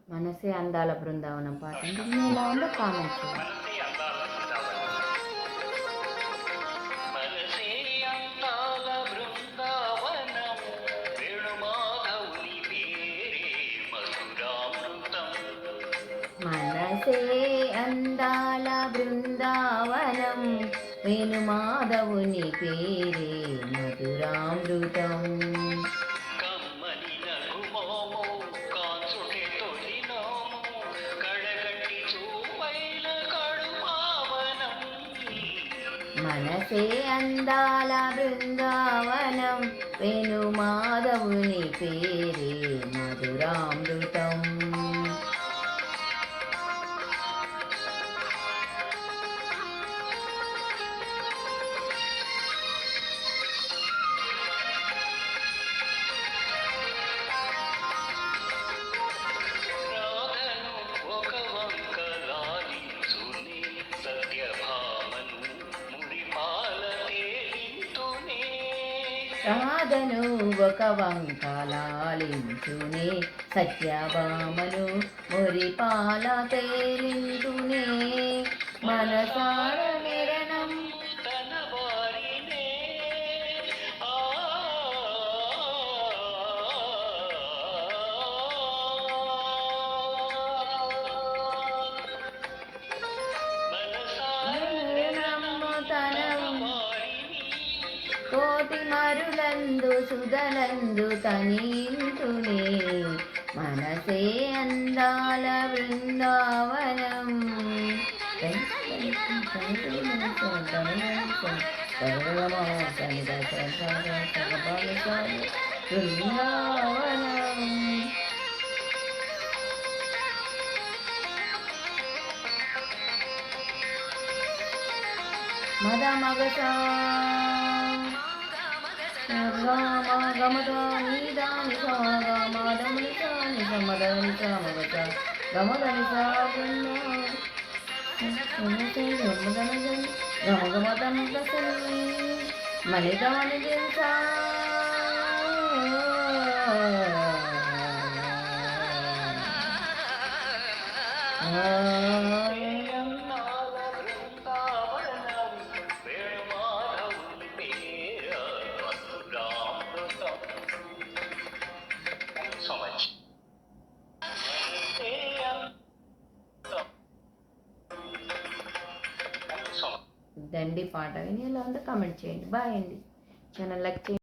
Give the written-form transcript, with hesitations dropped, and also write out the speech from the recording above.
మనసే అందాల బృందావనం పాట అంటే ఎలా ఉందో కామెంట్ చేయండి. మనసే అందాల బృందావనం వేణుమాధవుని పేరే మధురామృతం. మనసే అందాల బృందావనం వేణుమాధవుని పేరే మధురామృతం. రాధను ఒక వంకలాలించునే సత్యభామను మురిపాల తేలించునే మనసార నిరణం తన వారినే కోటి మరులందు సుధలందు తనింతునే మనసే అందాల బృందావనం. బృందావనం మద మగసా గమద నీదాని గమదని సమదని సమగత గమదని గమగమతం దశని మలిగమని తెలుసా దండి పాట విని ఎలా ఉందో కామెంట్ చేయండి. బాయ్ అండి. ఛానల్ లైక్ చేయండి.